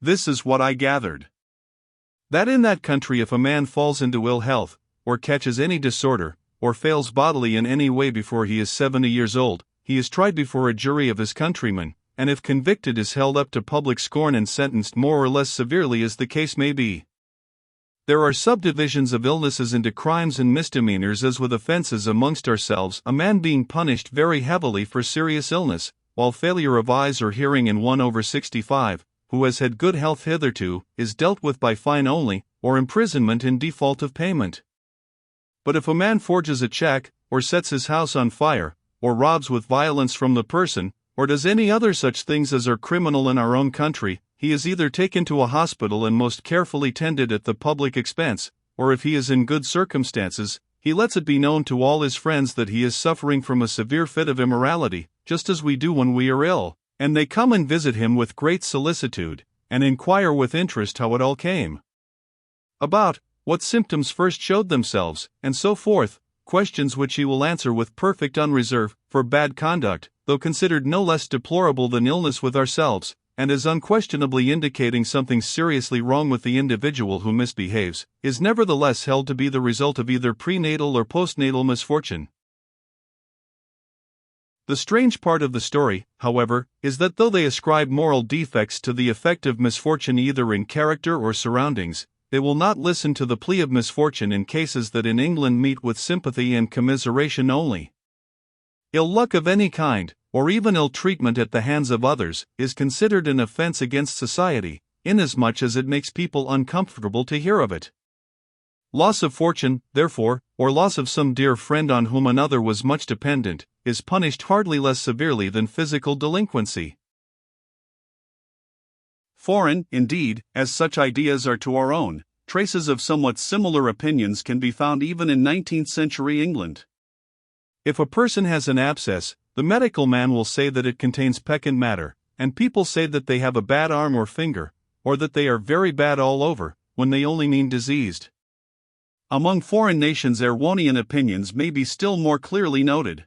This is what I gathered. That in that country if a man falls into ill health, or catches any disorder, or fails bodily in any way before he is 70 years old, he is tried before a jury of his countrymen, and if convicted is held up to public scorn and sentenced more or less severely as the case may be. There are subdivisions of illnesses into crimes and misdemeanors as with offences amongst ourselves, a man being punished very heavily for serious illness, while failure of eyes or hearing in one over 65, who has had good health hitherto, is dealt with by fine only, or imprisonment in default of payment. But if a man forges a check, or sets his house on fire, or robs with violence from the person, or does any other such things as are criminal in our own country, he is either taken to a hospital and most carefully tended at the public expense, or if he is in good circumstances, he lets it be known to all his friends that he is suffering from a severe fit of immorality, just as we do when we are ill, and they come and visit him with great solicitude, and inquire with interest how it all came about, what symptoms first showed themselves, and so forth, questions which he will answer with perfect unreserve, for bad conduct, though considered no less deplorable than illness with ourselves, and as unquestionably indicating something seriously wrong with the individual who misbehaves, is nevertheless held to be the result of either prenatal or postnatal misfortune. The strange part of the story, however, is that though they ascribe moral defects to the effect of misfortune either in character or surroundings, they will not listen to the plea of misfortune in cases that in England meet with sympathy and commiseration only. Ill luck of any kind, or even ill treatment at the hands of others, is considered an offense against society, inasmuch as it makes people uncomfortable to hear of it. Loss of fortune, therefore, or loss of some dear friend on whom another was much dependent, is punished hardly less severely than physical delinquency. Foreign, indeed, as such ideas are to our own, traces of somewhat similar opinions can be found even in 19th-century England. If a person has an abscess, the medical man will say that it contains peccant matter, and people say that they have a bad arm or finger, or that they are very bad all over, when they only mean diseased. Among foreign nations Erewhonian opinions may be still more clearly noted.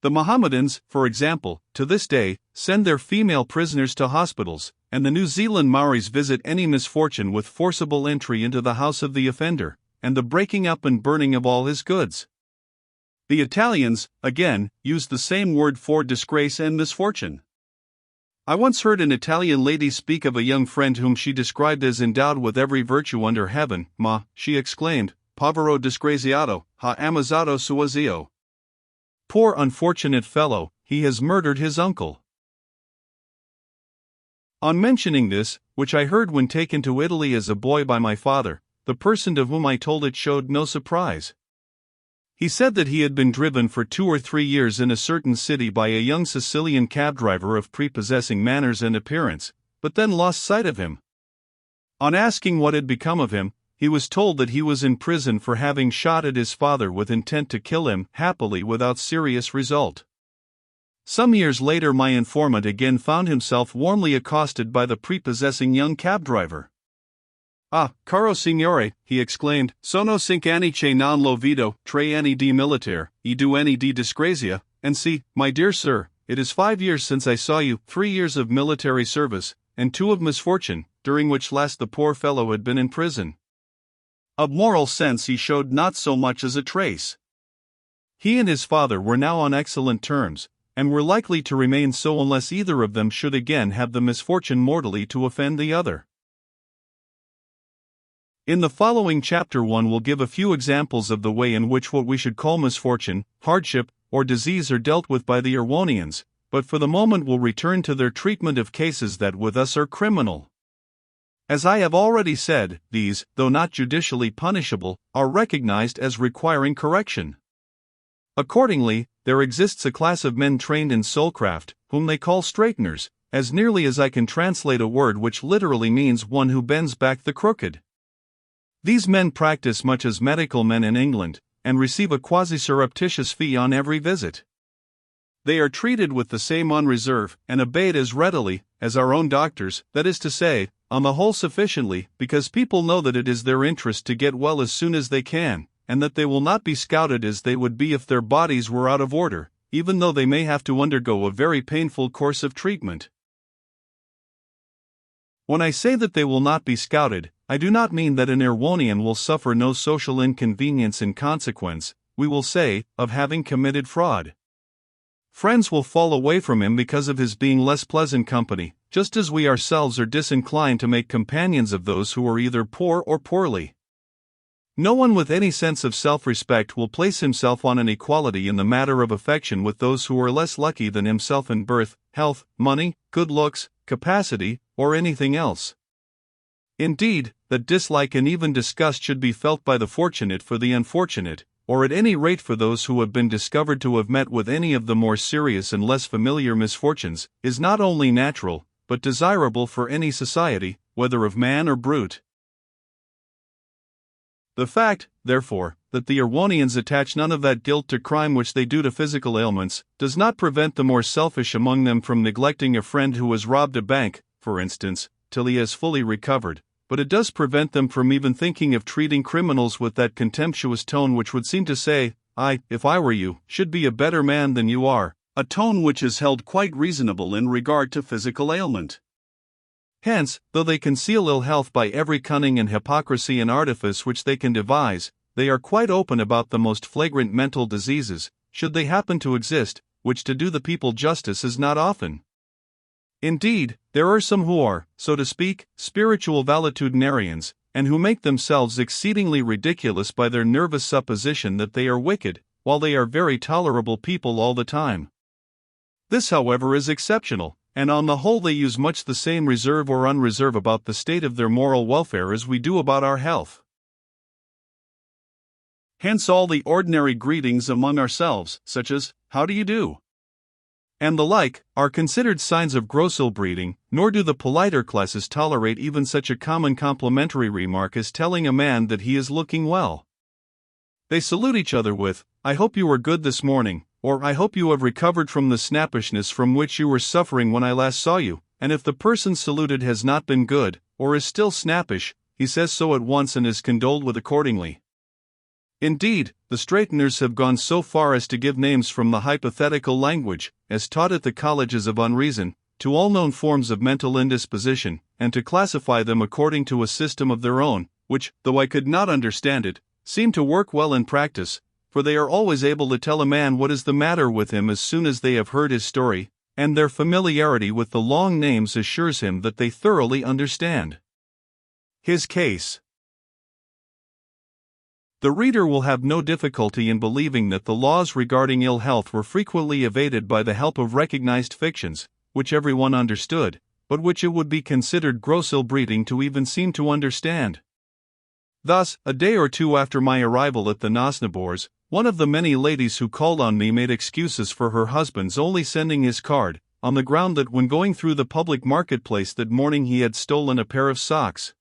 The Mohammedans, for example, to this day, send their female prisoners to hospitals, and the New Zealand Maoris visit any misfortune with forcible entry into the house of the offender, and the breaking up and burning of all his goods. The Italians, again, use the same word for disgrace and misfortune. I once heard an Italian lady speak of a young friend whom she described as endowed with every virtue under heaven. Ma, she exclaimed, povero disgraziato, ha ammazzato suo zio. Poor unfortunate fellow, he has murdered his uncle. On mentioning this, which I heard when taken to Italy as a boy by my father, the person to whom I told it showed no surprise. He said that he had been driven for 2 or 3 years in a certain city by a young Sicilian cab driver of prepossessing manners and appearance, but then lost sight of him. On asking what had become of him, he was told that he was in prison for having shot at his father with intent to kill him, happily without serious result. Some years later my informant again found himself warmly accosted by the prepossessing young cab driver. "Ah, caro signore," he exclaimed, "sono 5 anni che non lo vedo, 3 anni di militare, e 2 anni di disgrazia, and see, my dear sir, it is 5 years since I saw you, 3 years of military service, and 2 of misfortune, during which last the poor fellow had been in prison." Of moral sense he showed not so much as a trace. He and his father were now on excellent terms, and were likely to remain so unless either of them should again have the misfortune mortally to offend the other. In the following chapter 1 will give a few examples of the way in which what we should call misfortune, hardship, or disease are dealt with by the Erewhonians, but for the moment will return to their treatment of cases that with us are criminal. As I have already said, these, though not judicially punishable, are recognized as requiring correction. Accordingly, there exists a class of men trained in soulcraft, whom they call straighteners, as nearly as I can translate a word which literally means one who bends back the crooked. These men practice much as medical men in England, and receive a quasi-surreptitious fee on every visit. They are treated with the same unreserve, and obeyed as readily, as our own doctors, that is to say, on the whole sufficiently, because people know that it is their interest to get well as soon as they can, and that they will not be scouted as they would be if their bodies were out of order, even though they may have to undergo a very painful course of treatment. When I say that they will not be scouted, I do not mean that an Erewhonian will suffer no social inconvenience in consequence, we will say, of having committed fraud. Friends will fall away from him because of his being less pleasant company, just as we ourselves are disinclined to make companions of those who are either poor or poorly. No one with any sense of self-respect will place himself on an equality in the matter of affection with those who are less lucky than himself in birth, health, money, good looks, capacity, or anything else. Indeed, that dislike and even disgust should be felt by the fortunate for the unfortunate, or at any rate for those who have been discovered to have met with any of the more serious and less familiar misfortunes, is not only natural, but desirable for any society, whether of man or brute. The fact, therefore, that the Erewhonians attach none of that guilt to crime which they do to physical ailments, does not prevent the more selfish among them from neglecting a friend who has robbed a bank, for instance, till he has fully recovered, but it does prevent them from even thinking of treating criminals with that contemptuous tone which would seem to say, I, if I were you, should be a better man than you are, a tone which is held quite reasonable in regard to physical ailment. Hence, though they conceal ill health by every cunning and hypocrisy and artifice which they can devise, they are quite open about the most flagrant mental diseases, should they happen to exist, which to do the people justice is not often. Indeed, there are some who are, so to speak, spiritual valetudinarians, and who make themselves exceedingly ridiculous by their nervous supposition that they are wicked, while they are very tolerable people all the time. This, however, is exceptional, and on the whole they use much the same reserve or unreserve about the state of their moral welfare as we do about our health. Hence all the ordinary greetings among ourselves, such as, how do you do? And the like, are considered signs of gross ill-breeding, nor do the politer classes tolerate even such a common complimentary remark as telling a man that he is looking well. They salute each other with, I hope you were good this morning, or I hope you have recovered from the snappishness from which you were suffering when I last saw you, and if the person saluted has not been good, or is still snappish, he says so at once and is condoled with accordingly. Indeed, the straighteners have gone so far as to give names from the hypothetical language, as taught at the colleges of unreason, to all known forms of mental indisposition, and to classify them according to a system of their own, which, though I could not understand it, seemed to work well in practice, for they are always able to tell a man what is the matter with him as soon as they have heard his story, and their familiarity with the long names assures him that they thoroughly understand his case. The reader will have no difficulty in believing that the laws regarding ill health were frequently evaded by the help of recognized fictions, which everyone understood, but which it would be considered gross ill-breeding to even seem to understand. Thus, a day or two after my arrival at the Nosnibors, one of the many ladies who called on me made excuses for her husband's only sending his card, on the ground that when going through the public marketplace that morning he had stolen a pair of socks.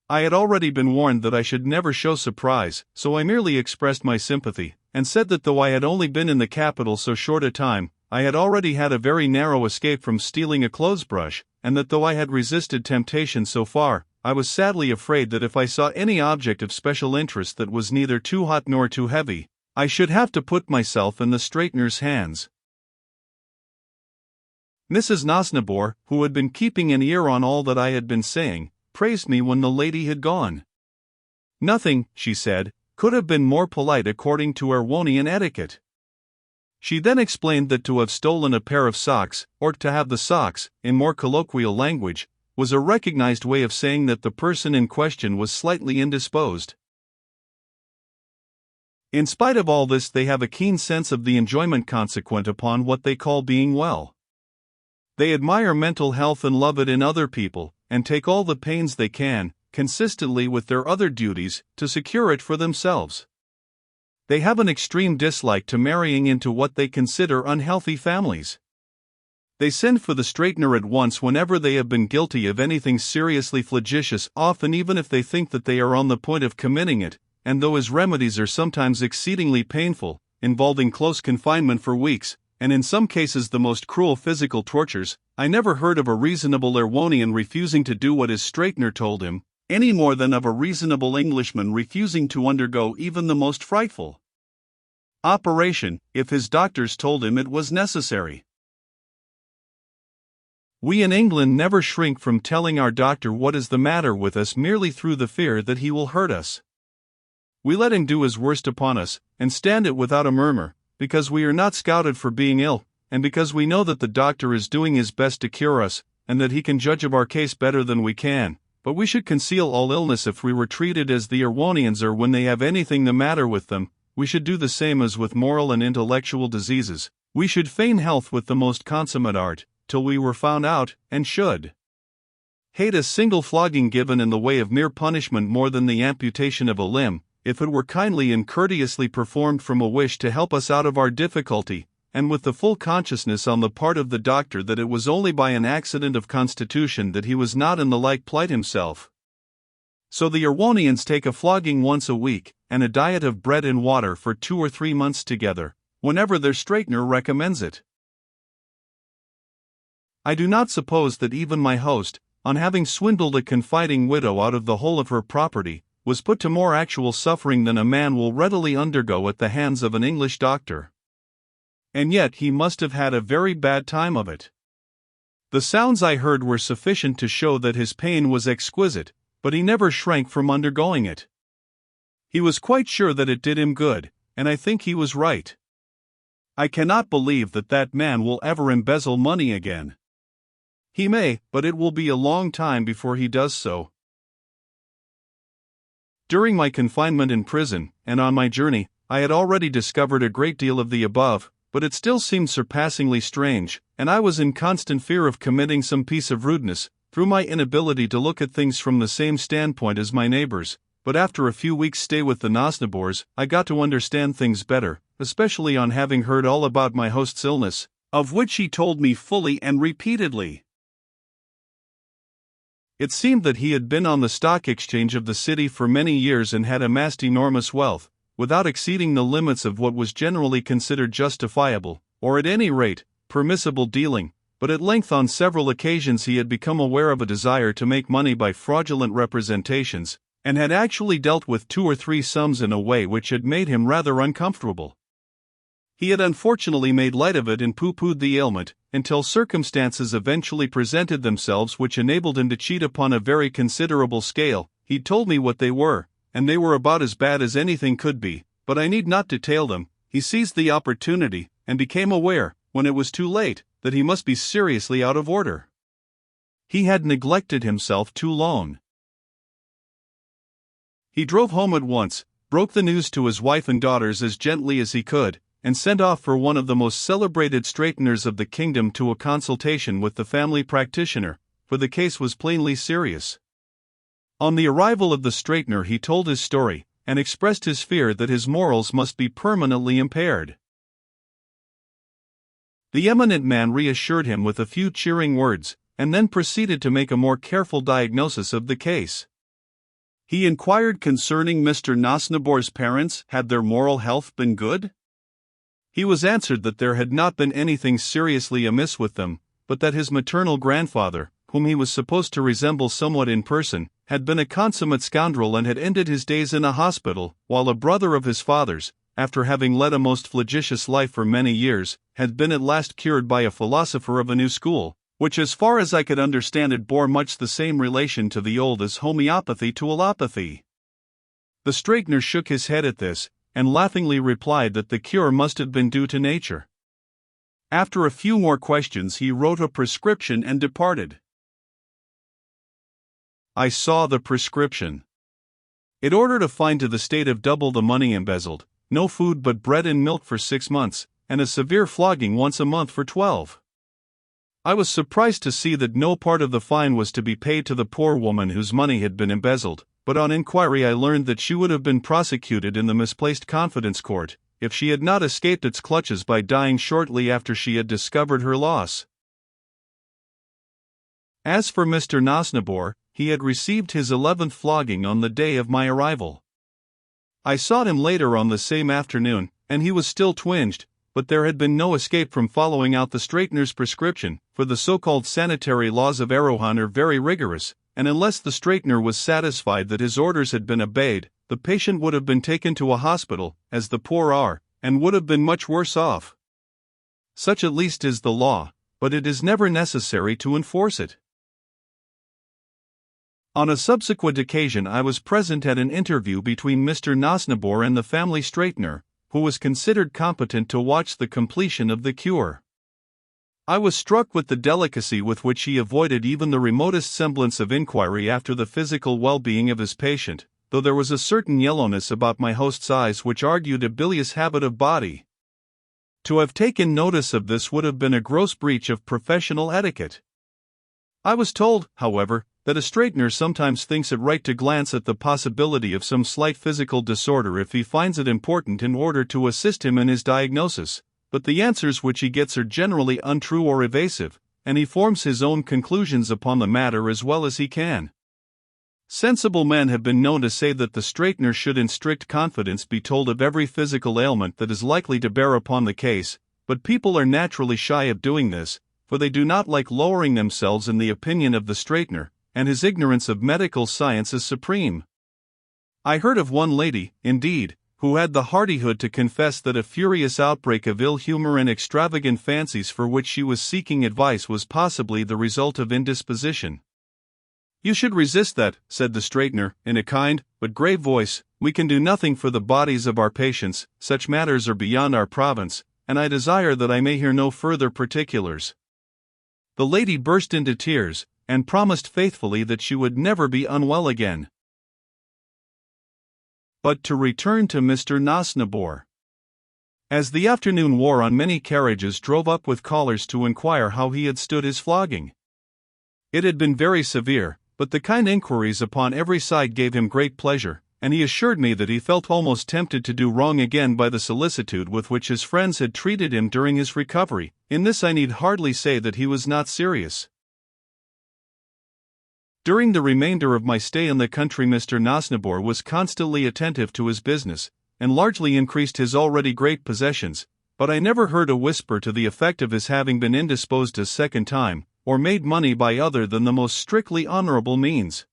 I had already been warned that I should never show surprise, so I merely expressed my sympathy, and said that though I had only been in the capital so short a time, I had already had a very narrow escape from stealing a clothes brush, and that though I had resisted temptation so far, I was sadly afraid that if I saw any object of special interest that was neither too hot nor too heavy, I should have to put myself in the straightener's hands. Mrs. Nosnibor, who had been keeping an ear on all that I had been saying, praised me when the lady had gone. Nothing, she said, could have been more polite according to Erewhonian etiquette. She then explained that to have stolen a pair of socks, or to have the socks, in more colloquial language, was a recognized way of saying that the person in question was slightly indisposed. In spite of all this, they have a keen sense of the enjoyment consequent upon what they call being well. They admire mental health and love it in other people, and take all the pains they can, consistently with their other duties, to secure it for themselves. They have an extreme dislike to marrying into what they consider unhealthy families. They send for the straightener at once whenever they have been guilty of anything seriously flagitious, often even if they think that they are on the point of committing it, and though his remedies are sometimes exceedingly painful, involving close confinement for weeks, and in some cases the most cruel physical tortures, I never heard of a reasonable Erewhonian refusing to do what his straightener told him, any more than of a reasonable Englishman refusing to undergo even the most frightful operation, if his doctors told him it was necessary. We in England never shrink from telling our doctor what is the matter with us merely through the fear that he will hurt us. We let him do his worst upon us, and stand it without a murmur, because we are not scouted for being ill, and because we know that the doctor is doing his best to cure us, and that he can judge of our case better than we can. But we should conceal all illness if we were treated as the Erewhonians are when they have anything the matter with them. We should do the same as with moral and intellectual diseases. We should feign health with the most consummate art, till we were found out, and should hate a single flogging given in the way of mere punishment more than the amputation of a limb, if it were kindly and courteously performed from a wish to help us out of our difficulty, and with the full consciousness on the part of the doctor that it was only by an accident of constitution that he was not in the like plight himself. So the Erewhonians take a flogging once a week, and a diet of bread and water for 2 or 3 months together, whenever their straightener recommends it. I do not suppose that even my host, on having swindled a confiding widow out of the whole of her property, was put to more actual suffering than a man will readily undergo at the hands of an English doctor. And yet he must have had a very bad time of it. The sounds I heard were sufficient to show that his pain was exquisite, but he never shrank from undergoing it. He was quite sure that it did him good, and I think he was right. I cannot believe that that man will ever embezzle money again. He may, but it will be a long time before he does so. During my confinement in prison, and on my journey, I had already discovered a great deal of the above, but it still seemed surpassingly strange, and I was in constant fear of committing some piece of rudeness, through my inability to look at things from the same standpoint as my neighbors. But after a few weeks' stay with the Nosnibors, I got to understand things better, especially on having heard all about my host's illness, of which he told me fully and repeatedly. It seemed that he had been on the stock exchange of the city for many years and had amassed enormous wealth, without exceeding the limits of what was generally considered justifiable, or at any rate, permissible dealing, but at length on several occasions he had become aware of a desire to make money by fraudulent representations, and had actually dealt with 2 or 3 sums in a way which had made him rather uncomfortable. He had unfortunately made light of it and pooh-poohed the ailment, until circumstances eventually presented themselves which enabled him to cheat upon a very considerable scale. He told me what they were, and they were about as bad as anything could be, but I need not detail them. He seized the opportunity, and became aware, when it was too late, that he must be seriously out of order. He had neglected himself too long. He drove home at once, broke the news to his wife and daughters as gently as he could, and sent off for one of the most celebrated straighteners of the kingdom to a consultation with the family practitioner, for the case was plainly serious. On the arrival of the straightener he told his story, and expressed his fear that his morals must be permanently impaired. The eminent man reassured him with a few cheering words, and then proceeded to make a more careful diagnosis of the case. He inquired concerning Mr. Nosnibor's parents. Had their moral health been good? He was answered that there had not been anything seriously amiss with them, but that his maternal grandfather, whom he was supposed to resemble somewhat in person, had been a consummate scoundrel and had ended his days in a hospital, while a brother of his father's, after having led a most flagitious life for many years, had been at last cured by a philosopher of a new school, which as far as I could understand it bore much the same relation to the old as homeopathy to allopathy. The straightener shook his head at this, and laughingly replied that the cure must have been due to nature. After a few more questions he wrote a prescription and departed. I saw the prescription. It ordered a fine to the state of double the money embezzled, no food but bread and milk for 6 months, and a severe flogging once a month for 12. I was surprised to see that no part of the fine was to be paid to the poor woman whose money had been embezzled, but on inquiry I learned that she would have been prosecuted in the misplaced confidence court, if she had not escaped its clutches by dying shortly after she had discovered her loss. As for Mr. Nosnibor, he had received his 11th flogging on the day of my arrival. I sought him later on the same afternoon, and he was still twinged, but there had been no escape from following out the straightener's prescription, for the so-called sanitary laws of Erewhon are very rigorous, and unless the straightener was satisfied that his orders had been obeyed, the patient would have been taken to a hospital, as the poor are, and would have been much worse off. Such at least is the law, but it is never necessary to enforce it. On a subsequent occasion I was present at an interview between Mr. Nosnibor and the family straightener, who was considered competent to watch the completion of the cure. I was struck with the delicacy with which he avoided even the remotest semblance of inquiry after the physical well-being of his patient, though there was a certain yellowness about my host's eyes which argued a bilious habit of body. To have taken notice of this would have been a gross breach of professional etiquette. I was told, however, that a straightener sometimes thinks it right to glance at the possibility of some slight physical disorder if he finds it important in order to assist him in his diagnosis, but the answers which he gets are generally untrue or evasive, and he forms his own conclusions upon the matter as well as he can. Sensible men have been known to say that the straightener should in strict confidence be told of every physical ailment that is likely to bear upon the case, but people are naturally shy of doing this, for they do not like lowering themselves in the opinion of the straightener, and his ignorance of medical science is supreme. I heard of one lady, indeed, who had the hardihood to confess that a furious outbreak of ill humor and extravagant fancies for which she was seeking advice was possibly the result of indisposition. "You should resist that," said the straightener, in a kind, but grave voice. "We can do nothing for the bodies of our patients, such matters are beyond our province, and I desire that I may hear no further particulars." The lady burst into tears, and promised faithfully that she would never be unwell again. But to return to Mr. Nosnibor. As the afternoon wore on, many carriages drove up with callers to inquire how he had stood his flogging. It had been very severe, but the kind inquiries upon every side gave him great pleasure, and he assured me that he felt almost tempted to do wrong again by the solicitude with which his friends had treated him during his recovery. In this I need hardly say that he was not serious. During the remainder of my stay in the country, Mr. Nosnibor was constantly attentive to his business, and largely increased his already great possessions, but I never heard a whisper to the effect of his having been indisposed a second time, or made money by other than the most strictly honorable means.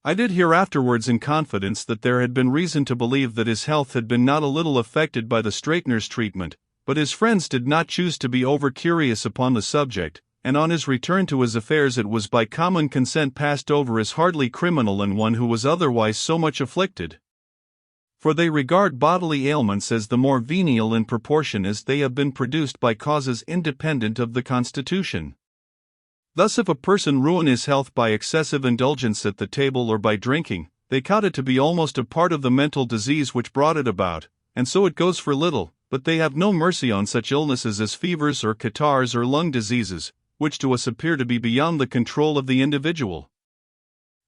I did hear afterwards in confidence that there had been reason to believe that his health had been not a little affected by the straightener's treatment, but his friends did not choose to be over-curious upon the subject, and on his return to his affairs it was by common consent passed over as hardly criminal in one who was otherwise so much afflicted. For they regard bodily ailments as the more venial in proportion as they have been produced by causes independent of the constitution. Thus, if a person ruin his health by excessive indulgence at the table or by drinking, they count it to be almost a part of the mental disease which brought it about, and so it goes for little, but they have no mercy on such illnesses as fevers or catarrhs or lung diseases, which to us appear to be beyond the control of the individual.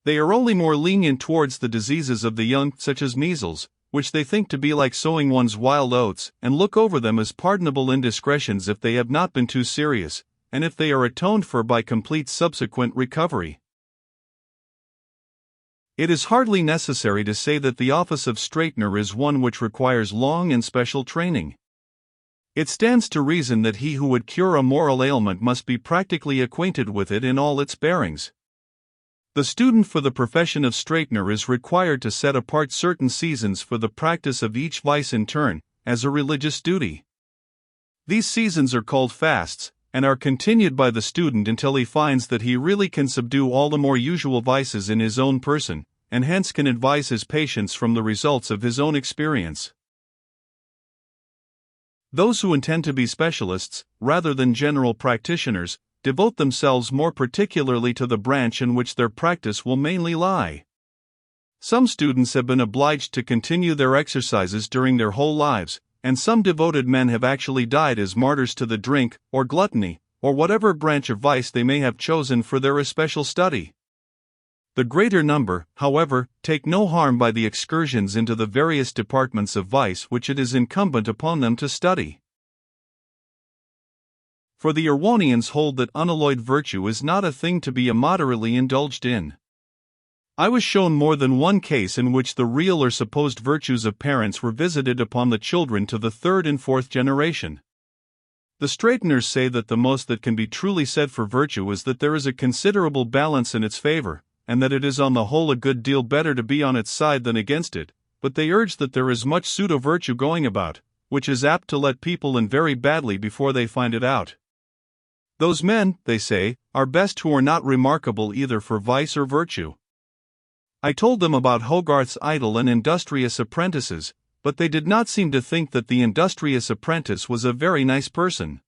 They are only more lenient towards the diseases of the young, such as measles, which they think to be like sowing one's wild oats, and look over them as pardonable indiscretions if they have not been too serious, and if they are atoned for by complete subsequent recovery. It is hardly necessary to say that the office of straightener is one which requires long and special training. It stands to reason that he who would cure a moral ailment must be practically acquainted with it in all its bearings. The student for the profession of straightener is required to set apart certain seasons for the practice of each vice in turn, as a religious duty. These seasons are called fasts, and are continued by the student until he finds that he really can subdue all the more usual vices in his own person, and hence can advise his patients from the results of his own experience. Those who intend to be specialists, rather than general practitioners, devote themselves more particularly to the branch in which their practice will mainly lie. Some students have been obliged to continue their exercises during their whole lives, and some devoted men have actually died as martyrs to the drink, or gluttony, or whatever branch of vice they may have chosen for their especial study. The greater number, however, take no harm by the excursions into the various departments of vice which it is incumbent upon them to study. For the Erewhonians hold that unalloyed virtue is not a thing to be immoderately indulged in. I was shown more than one case in which the real or supposed virtues of parents were visited upon the children to the third and fourth generation. The straighteners say that the most that can be truly said for virtue is that there is a considerable balance in its favor, and that it is on the whole a good deal better to be on its side than against it, but they urge that there is much pseudo-virtue going about, which is apt to let people in very badly before they find it out. Those men, they say, are best who are not remarkable either for vice or virtue. I told them about Hogarth's idle and industrious apprentices, but they did not seem to think that the industrious apprentice was a very nice person.